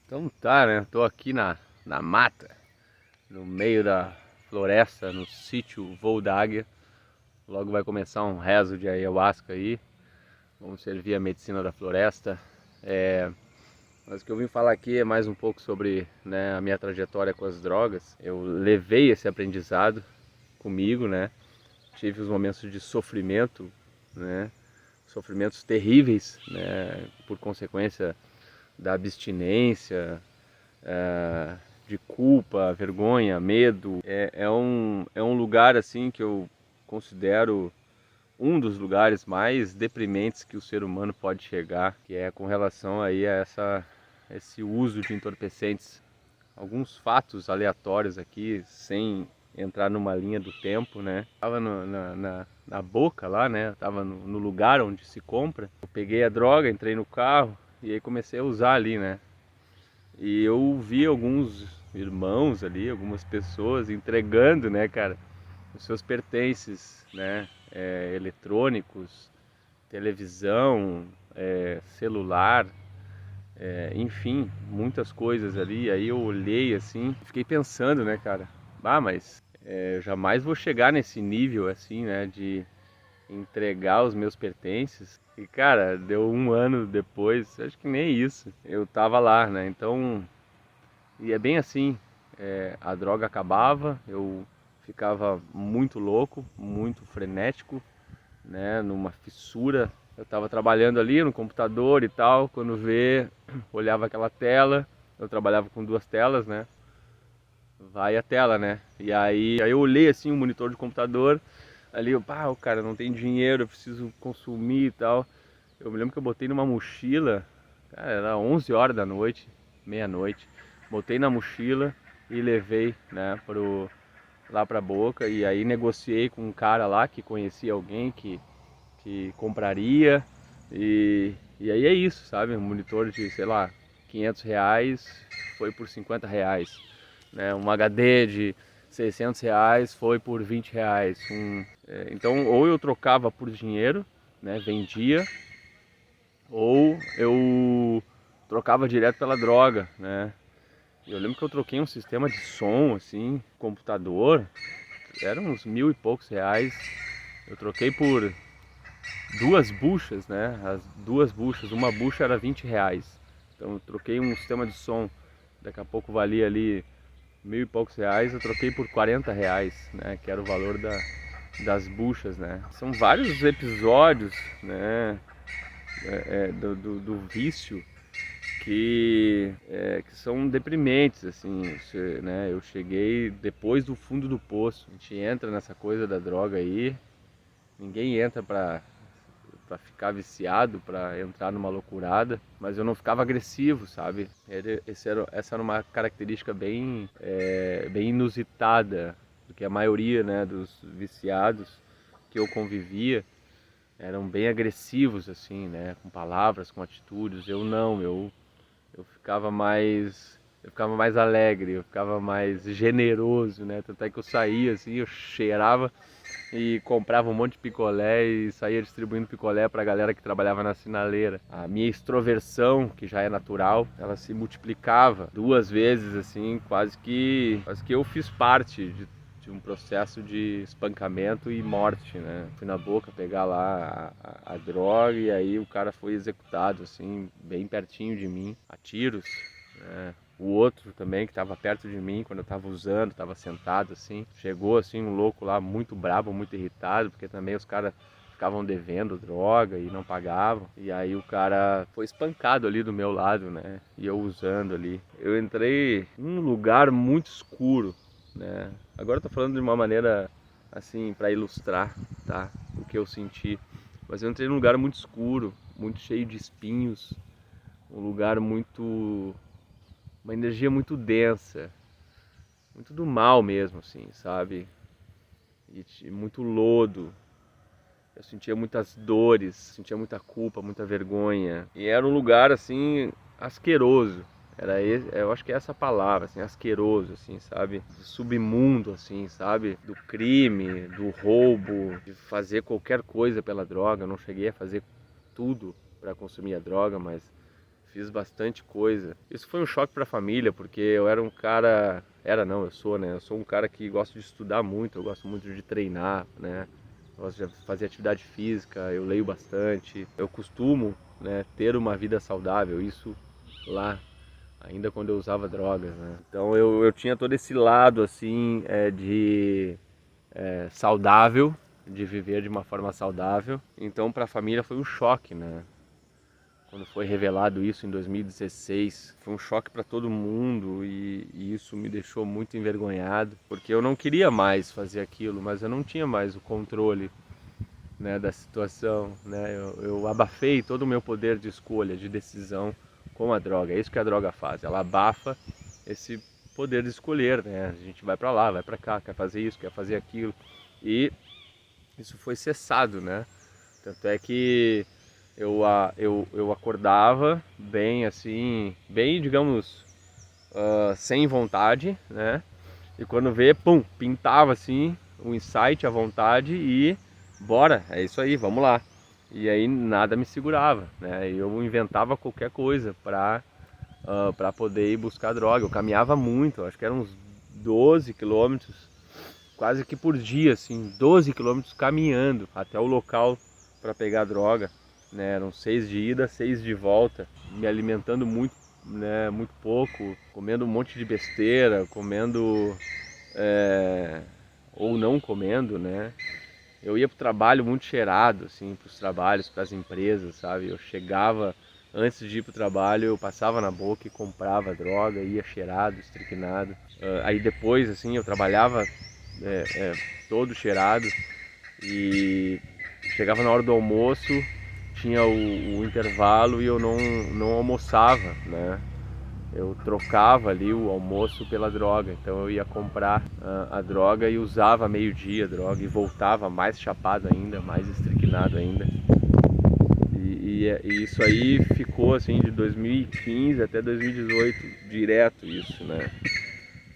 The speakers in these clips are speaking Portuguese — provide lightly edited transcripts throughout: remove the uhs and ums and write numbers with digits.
Então tá, né? Tô aqui na mata, no meio da floresta, no sítio Voo da Águia. Logo vai começar um rezo de ayahuasca aí. Vamos servir a medicina da floresta. Mas o que eu vim falar aqui é mais um pouco sobre, né, a minha trajetória com as drogas. Eu levei esse aprendizado comigo, né? Tive os momentos de sofrimento, né? Sofrimentos terríveis, né? Por consequência da abstinência, de culpa, vergonha, medo. É um lugar assim que eu considero um dos lugares mais deprimentes que o ser humano pode chegar, que é com relação aí a esse uso de entorpecentes. Alguns fatos aleatórios aqui, sem entrar numa linha do tempo, né? Tava na boca lá, né? Tava no lugar onde se compra. Eu peguei a droga, entrei no carro e aí comecei a usar ali, né? E eu vi alguns irmãos ali, algumas pessoas entregando, né, cara, os seus pertences, né, eletrônicos, televisão, celular, enfim, muitas coisas ali. Aí eu olhei assim, fiquei pensando, né, cara, mas eu jamais vou chegar nesse nível assim, né, de entregar os meus pertences. E cara, deu um ano depois, acho que nem isso, eu tava lá, né, então. E é bem assim, a droga acabava, eu ficava muito louco, muito frenético, né, numa fissura. Eu estava trabalhando ali no computador e tal, quando vê, olhava aquela tela, eu trabalhava com duas telas, né, vai a tela, né, e aí eu olhei assim o monitor do computador, ali eu, o cara, não tem dinheiro, eu preciso consumir e tal. Eu me lembro que eu botei numa mochila, cara, era 11 horas da noite, meia-noite. Botei na mochila e levei, né, lá pra boca. E aí negociei com um cara lá que conhecia alguém que compraria. E aí é isso, sabe? Um monitor de, sei lá, R$ 500 foi por R$ 50, né? Um HD de R$ 600 foi por R$ 20. Então, ou eu trocava por dinheiro, né, vendia, ou eu trocava direto pela droga, né? Eu lembro que eu troquei um sistema de som, assim, computador, eram uns mil e poucos reais. Eu troquei por duas buchas, né? As duas buchas, uma bucha era R$ 20. Então eu troquei um sistema de som, daqui a pouco valia ali mil e poucos reais, eu troquei por R$ 40, né? Que era o valor das buchas, né? São vários episódios, né? Do vício que são deprimentes, assim, né? Eu cheguei depois do fundo do poço. A gente entra nessa coisa da droga aí, ninguém entra pra ficar viciado, pra entrar numa loucurada, mas eu não ficava agressivo, sabe? Essa era uma característica bem inusitada, porque a maioria, né, dos viciados que eu convivia eram bem agressivos, assim, né, com palavras, com atitudes. Eu não, eu ficava mais alegre, eu ficava mais generoso, né? Tanto é que eu saía assim, eu cheirava e comprava um monte de picolé e saía distribuindo picolé pra galera que trabalhava na sinaleira. A minha extroversão, que já é natural, ela se multiplicava duas vezes assim, quase que eu fiz parte de um processo de espancamento e morte, né? Fui na boca pegar lá a droga e aí o cara foi executado, assim, bem pertinho de mim, a tiros, né? O outro também que estava perto de mim quando eu estava usando, estava sentado assim, chegou assim um louco lá muito bravo, muito irritado, porque também os caras ficavam devendo droga e não pagavam. E aí o cara foi espancado ali do meu lado, né? E eu usando ali. Eu entrei num lugar muito escuro, né? Agora eu tô falando de uma maneira assim para ilustrar, tá? O que eu senti. Mas eu entrei num lugar muito escuro, muito cheio de espinhos, um lugar muito, uma energia muito densa, muito do mal mesmo, assim, sabe? E muito lodo. Eu sentia muitas dores, sentia muita culpa, muita vergonha. E era um lugar assim asqueroso. Eu acho que é essa palavra, assim, asqueroso, assim, sabe? Submundo, assim, sabe? Do crime, do roubo, de fazer qualquer coisa pela droga. Eu não cheguei a fazer tudo para consumir a droga, mas fiz bastante coisa. Isso foi um choque para a família, porque eu era um cara, eu sou, né? Eu sou um cara que gosta de estudar muito, eu gosto muito de treinar, né? Eu gosto de fazer atividade física, eu leio bastante, eu costumo, né, ter uma vida saudável, isso lá, ainda quando eu usava drogas, né? Então eu tinha todo esse lado, assim, saudável, de viver de uma forma saudável. Então para a família foi um choque, né? Quando foi revelado isso em 2016, foi um choque para todo mundo e isso me deixou muito envergonhado, porque eu não queria mais fazer aquilo, mas eu não tinha mais o controle, né, da situação, né? Eu abafei todo o meu poder de escolha, de decisão com a droga. É isso que a droga faz, ela abafa esse poder de escolher, né? A gente vai para lá, vai para cá, quer fazer isso, quer fazer aquilo, e isso foi cessado, né? Tanto é que eu acordava bem assim, bem, digamos, sem vontade, né? E quando vê, pum, pintava assim o insight, a vontade e bora, é isso aí, vamos lá. E aí nada me segurava, né? Eu inventava qualquer coisa para poder ir buscar droga. Eu caminhava muito, acho que eram uns 12 quilômetros, quase que por dia, assim, 12 quilômetros caminhando até o local para pegar droga, né? Eram 6 de ida, 6 de volta, me alimentando muito, né? Muito pouco, comendo um monte de besteira, comendo ou não comendo, né? Eu ia pro trabalho muito cheirado, assim, pros trabalhos, pras empresas, sabe? Eu chegava, antes de ir pro trabalho, eu passava na boca e comprava droga, ia cheirado, estriquinado. Aí depois, assim, eu trabalhava todo cheirado e chegava na hora do almoço, tinha o intervalo e eu não almoçava, né? Eu trocava ali o almoço pela droga, então eu ia comprar a droga e usava meio-dia a droga e voltava mais chapado ainda, mais estriquinado ainda. E isso aí ficou assim de 2015 até 2018, direto isso, né?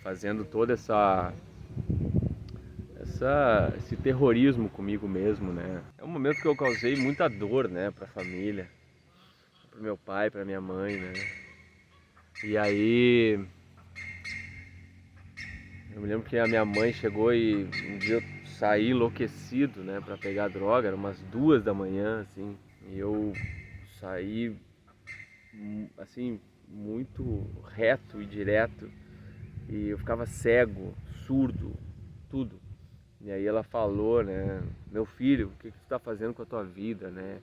Fazendo toda esse terrorismo comigo mesmo, né? É um momento que eu causei muita dor, né, pra família, pro meu pai, pra minha mãe, né? E aí eu me lembro que a minha mãe chegou e um dia eu saí enlouquecido, né, pra pegar droga, era umas 2 da manhã, assim, e eu saí, assim, muito reto e direto, e eu ficava cego, surdo, tudo. E aí ela falou, né, meu filho, o que tu tá fazendo com a tua vida, né?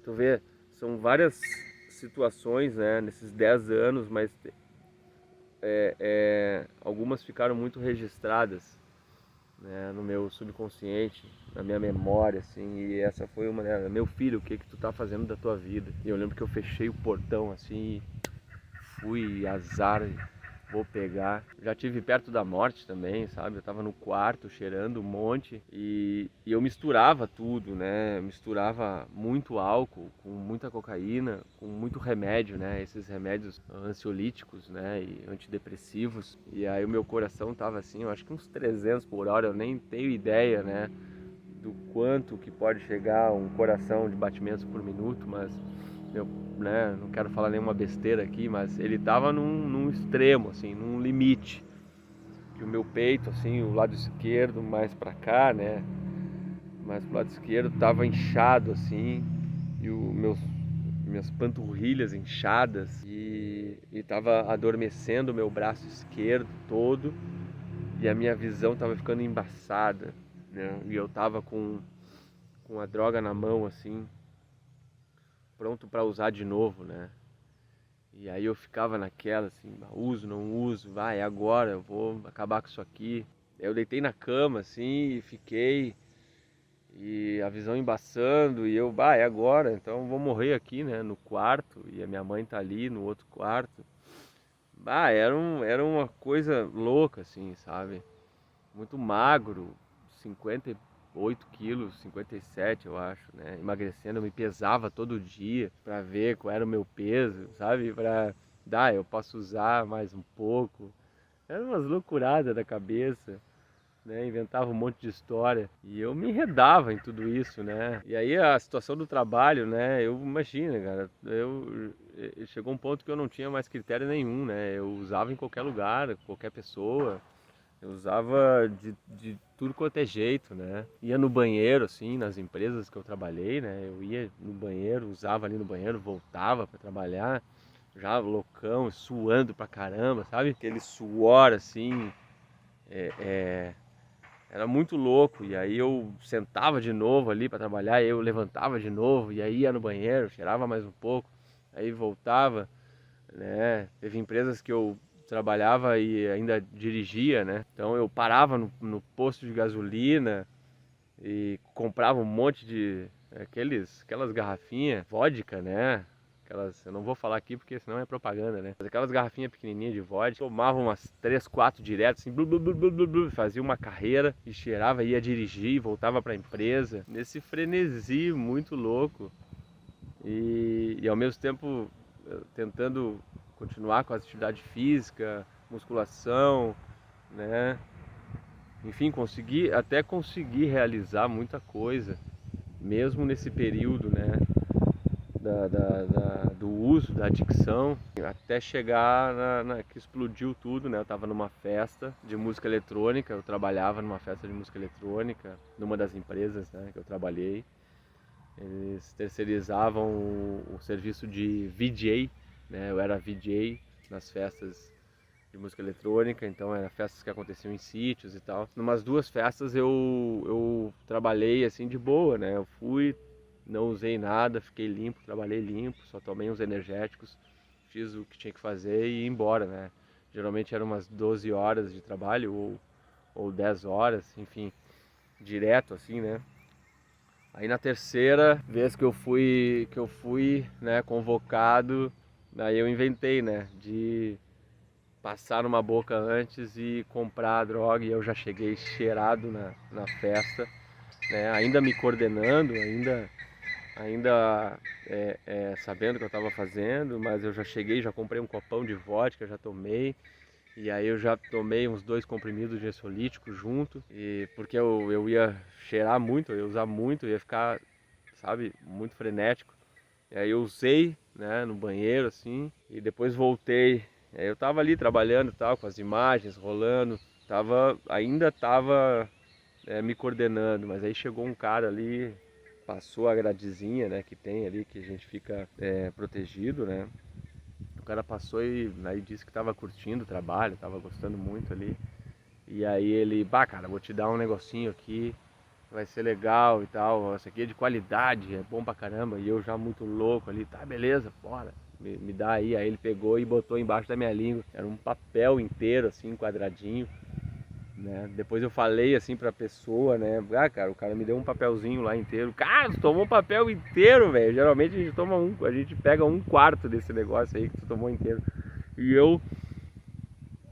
Tu vê, são várias situações, né, nesses 10 anos, mas algumas ficaram muito registradas, né, no meu subconsciente, na minha memória, assim, e essa foi uma delas. Meu filho, o que que tu tá fazendo da tua vida? E eu lembro que eu fechei o portão, assim, e fui, azar, vou pegar. Já tive perto da morte também, sabe? Eu tava no quarto cheirando um monte e eu misturava tudo, né? Eu misturava muito álcool com muita cocaína, com muito remédio, né? Esses remédios ansiolíticos, né? E antidepressivos. E aí o meu coração tava assim, eu acho que uns 300 por hora, eu nem tenho ideia, né? Do quanto que pode chegar um coração de batimentos por minuto, mas eu, né, não quero falar nenhuma besteira aqui, mas ele tava num extremo, assim, num limite. Que o meu peito, assim, o lado esquerdo mais pra cá, né, mais pro lado esquerdo tava inchado, assim, e minhas panturrilhas inchadas e tava adormecendo o meu braço esquerdo todo e a minha visão tava ficando embaçada, né, e eu tava com a droga na mão, assim, pronto para usar de novo, né? E aí eu ficava naquela, assim, uso, não uso, vai, agora eu vou acabar com isso aqui. Eu deitei na cama, assim, e fiquei, e a visão embaçando, e eu, é agora, então eu vou morrer aqui, né, no quarto, e a minha mãe tá ali no outro quarto. Era uma coisa louca, assim, sabe? Muito magro, 58 quilos, 57 eu acho, né? Emagrecendo, eu me pesava todo dia pra ver qual era o meu peso, sabe? Eu posso usar mais um pouco. Era umas loucuradas da cabeça, né? Inventava um monte de história e eu me enredava em tudo isso, né? E aí a situação do trabalho, né? Eu imagino, cara, chegou um ponto que eu não tinha mais critério nenhum, né? Eu usava em qualquer lugar, qualquer pessoa. Eu usava de tudo quanto é jeito, né? Ia no banheiro, assim, nas empresas que eu trabalhei, né? Eu ia no banheiro, usava ali no banheiro, voltava para trabalhar, já loucão, suando pra caramba, sabe? Aquele suor, assim, era muito louco. E aí eu sentava de novo ali para trabalhar, eu levantava de novo, e aí ia no banheiro, cheirava mais um pouco, aí voltava, né? Teve empresas que eu trabalhava e ainda dirigia, né? Então eu parava no posto de gasolina e comprava um monte de aquelas garrafinhas, vodka, né? Aquelas, eu não vou falar aqui porque senão é propaganda, né? Mas aquelas garrafinhas pequenininhas de vodka, tomava umas 3, 4 direto, assim, blu, blu, blu, blu, blu, blu, fazia uma carreira e cheirava, ia dirigir, voltava para a empresa. Nesse frenesi muito louco e ao mesmo tempo tentando continuar com a atividade física, musculação, né? Enfim, consegui realizar muita coisa, mesmo nesse período, né? Do uso, da adicção, até chegar que explodiu tudo, né? Eu estava numa festa de música eletrônica, eu trabalhava numa festa de música eletrônica, numa das empresas, né, que eu trabalhei. Eles terceirizavam o serviço de VJ, né? Eu era VJ nas festas de música eletrônica, então eram festas que aconteciam em sítios e tal. Numas 2 festas eu trabalhei assim de boa, né? Eu fui, não usei nada, fiquei limpo, trabalhei limpo, só tomei uns energéticos, fiz o que tinha que fazer e ia embora, né? Geralmente eram umas 12 horas de trabalho ou 10 horas, enfim, direto assim, né? Aí na terceira vez que eu fui, né, convocado, daí eu inventei, né, de passar numa boca antes e comprar a droga, e eu já cheguei cheirado na festa, né, ainda me coordenando, ainda sabendo o que eu estava fazendo, mas eu já cheguei, já comprei um copão de vodka, já tomei, e aí eu já tomei uns 2 comprimidos de ansiolítico junto, e porque eu ia cheirar muito, eu ia usar muito, eu ia ficar, sabe, muito frenético. E aí eu usei, né, no banheiro assim, e depois voltei. E aí eu tava ali trabalhando e tal, com as imagens rolando, ainda tava me coordenando, mas aí chegou um cara ali, passou a gradezinha, né, que tem ali, que a gente fica protegido, né. O cara passou e aí disse que tava curtindo o trabalho, tava gostando muito ali. E aí ele, bah, cara, vou te dar um negocinho aqui, vai ser legal e tal, isso aqui é de qualidade, é bom pra caramba. E eu já muito louco ali, tá, beleza, bora, me dá aí. Aí ele pegou e botou embaixo da minha língua, era um papel inteiro assim, quadradinho, né? Depois eu falei assim pra pessoa, né, ah, cara, o cara me deu um papelzinho lá inteiro. Cara, tu tomou um papel inteiro, velho. Geralmente a gente pega 1/4 desse negócio aí que tu tomou inteiro. E eu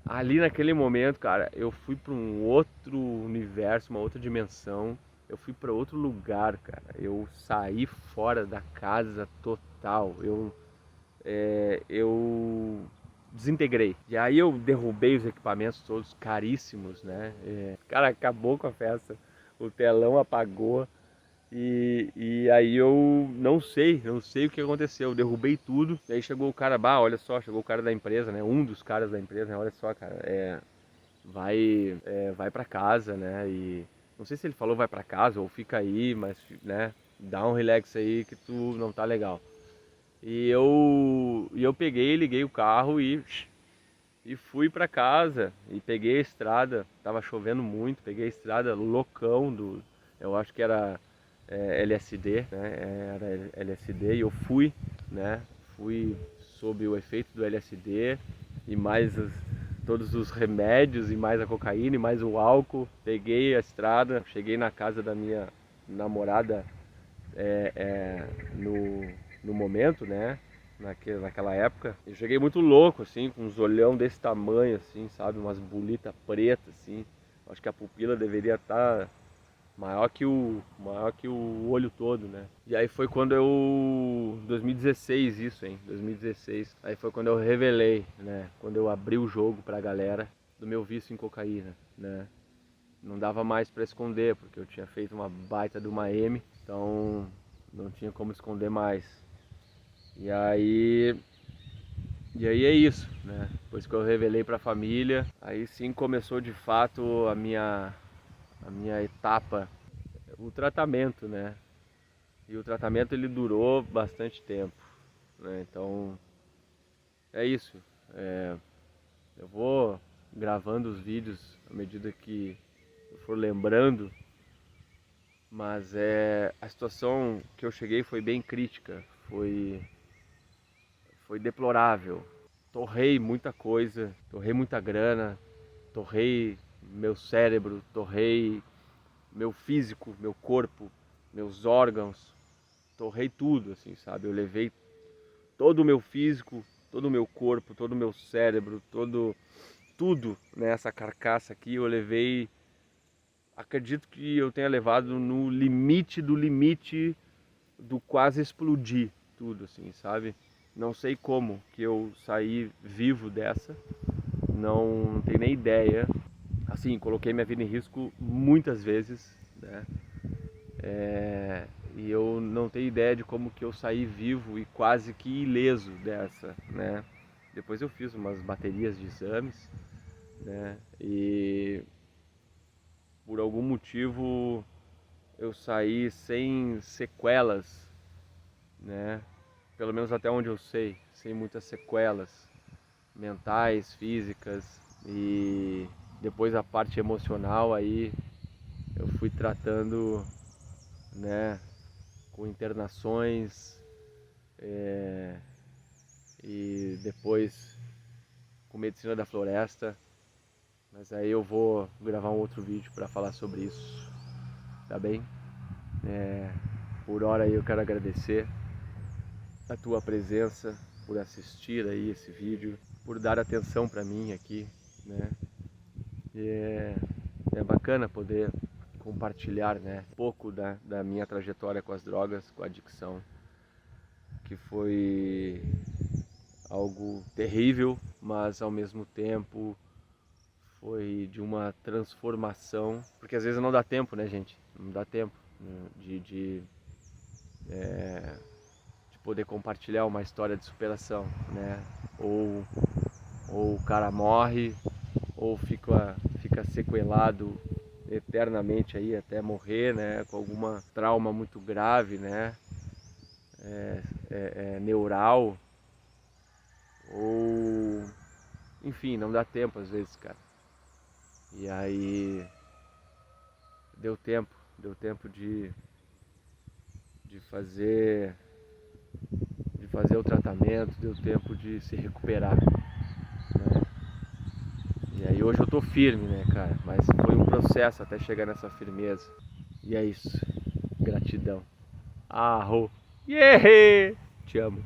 ali naquele momento, cara, eu fui para um outro universo, uma outra dimensão. Eu fui para outro lugar, cara. Eu saí fora da casa total. Eu desintegrei. E aí eu derrubei os equipamentos todos caríssimos, né? Cara, acabou com a festa. O telão apagou. E aí eu não sei o que aconteceu. Eu derrubei tudo. E aí chegou o cara, bah, olha só, chegou o cara da empresa, né? Um dos caras da empresa, né? Olha só, cara, vai para casa, né? E não sei se ele falou vai para casa ou fica aí, mas, né? Dá um relax aí que tu não tá legal. E eu peguei, liguei o carro e fui para casa e peguei a estrada. Tava chovendo muito, peguei a estrada loucão eu acho que era LSD, né? Era LSD e eu fui, né? Fui sob o efeito do LSD e mais todos os remédios e mais a cocaína e mais o álcool. Peguei a estrada, cheguei na casa da minha namorada no momento, né? Naquela época. Eu cheguei muito louco, assim, com uns olhão desse tamanho, assim, sabe? Umas bolitas pretas, assim. Acho que a pupila deveria estar maior que o olho todo, né? E aí foi quando 2016 isso, hein? 2016. Aí foi quando eu revelei, né? Quando eu abri o jogo pra galera do meu vício em cocaína, né? Não dava mais pra esconder, porque eu tinha feito uma baita de uma M, então não tinha como esconder mais. E aí E aí é isso, né? Depois que eu revelei para a família, aí sim começou de fato a minha etapa, o tratamento, né? E o tratamento ele durou bastante tempo, né? Então é isso. Eu vou gravando os vídeos à medida que eu for lembrando, mas a situação que eu cheguei foi bem crítica, foi deplorável. Torrei muita coisa, torrei muita grana, torrei meu cérebro, torrei meu físico, meu corpo, meus órgãos, torrei tudo, assim, sabe? Eu levei todo o meu físico, todo o meu corpo, todo o meu cérebro, tudo nessa carcaça aqui, eu levei, acredito que eu tenha levado no limite do quase explodir tudo, assim, sabe? Não sei como que eu saí vivo dessa, não tenho nem ideia. Assim, coloquei minha vida em risco muitas vezes, né? E eu não tenho ideia de como que eu saí vivo e quase que ileso dessa, né? Depois eu fiz umas baterias de exames, né? E por algum motivo eu saí sem sequelas, né? Pelo menos até onde eu sei, sem muitas sequelas mentais, físicas, e depois a parte emocional aí eu fui tratando, né, com internações, e depois com medicina da floresta, mas aí eu vou gravar um outro vídeo para falar sobre isso, tá bem? Por hora aí eu quero agradecer a tua presença, por assistir aí esse vídeo, por dar atenção para mim aqui, né? E é bacana poder compartilhar, né, um pouco da minha trajetória com as drogas, com a adicção, que foi algo terrível, mas ao mesmo tempo foi de uma transformação, porque às vezes não dá tempo, né, gente? Não dá tempo, né, de poder compartilhar uma história de superação, né? Ou o cara morre, ou fica sequelado eternamente aí até morrer, né? Com alguma trauma muito grave, né? Neural, ou enfim, não dá tempo às vezes, cara. E aí deu tempo de fazer o tratamento, deu tempo de se recuperar, né? E aí hoje eu tô firme, né, cara? Mas foi um processo até chegar nessa firmeza. E é isso. Gratidão. Arro. Yeah! Te amo.